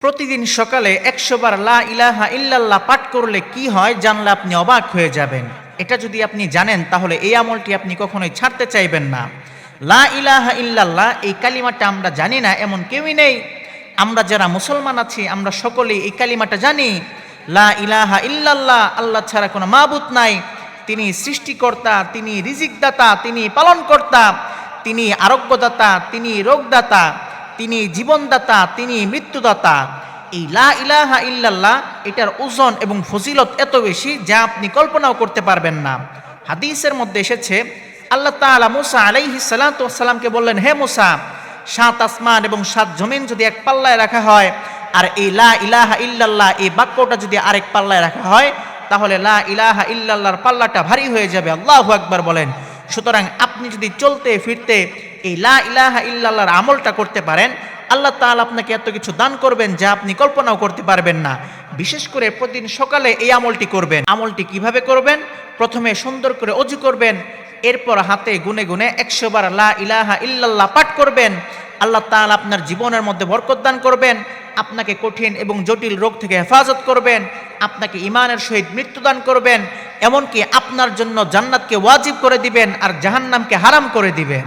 প্রতিদিন সকালে ১০০ বার লা ইলাহা ইল্লাল্লাহ পাঠ করলে কি হয় জানলে আপনি অবাক হয়ে যাবেন। এটা যদি আপনি জানেন তাহলে এই আমলটি আপনি কখনোই ছাড়তে চাইবেন না। লা ইলাহা ইল্লাল্লাহ এই কালিমাটা আমরা জানি না এমন কেউই নেই। আমরা যারা মুসলমান আছি আমরা সকলেই এই কালিমাটা জানি। লা ইলাহা ইল্লাল্লাহ, আল্লাহ ছাড়া কোনো মাবুদ নাই। তিনি সৃষ্টিকর্তা, তিনি রিজিকদাতা, তিনি পালনকর্তা, তিনি আরোগ্যদাতা, তিনি রোগদাতা, তিনি জীবনদাতা, তিনি মৃত্যুদাতা। এই লা ইলাহা ইল্লাল্লাহ এটার ওজন এবং ফজিলত এত বেশি যা আপনি কল্পনাও করতে পারবেন না। হাদিসের মধ্যে এসেছে আল্লাহ তাআলা মুসা আলাইহিস সালাতু ওয়াস সালামকে বললেন, হে মুসা, ৭ আসমান এবং ৭ জমিন যদি এক পাল্লায় রাখা হয় আর এই লা ইলাহা ইল্লাল্লাহ এই বাক্যটা যদি আরেক পাল্লায় রাখা হয় তাহলে লা ইলাহা ইল্লাল্লাহর পাল্লাটা ভারী হয়ে যাবে। আল্লাহু আকবার বলেন। সুতরাং আপনি যদি চলতে ফিরতে এই লা ইলাহা ইল্লাল্লাহর আমলটা করতে পারেন, আল্লাহ তাআলা আপনাকে এত কিছু দান করবেন যা আপনি কল্পনাও করতে পারবেন না। বিশেষ করে প্রতিদিন সকালে এই আমলটি করবেন। আমলটি কিভাবে করবেন? প্রথমে সুন্দর করে ওযু করবেন, এরপর হাতে গুনে গুনে ১০০ বার লা ইলাহা ইল্লাল্লাহ পাঠ করবেন। আল্লাহ তাআলা আপনার জীবনের মধ্যে বরকত দান করবেন, আপনাকে কঠিন এবং জটিল রোগ থেকে হেফাজত করবেন, আপনাকে ঈমানের সহিত মৃত্যু দান করবেন, এমনকি আপনার জন্য জান্নাতকে ওয়াজিব করে দিবেন আর জাহান্নামকে হারাম করে দিবেন।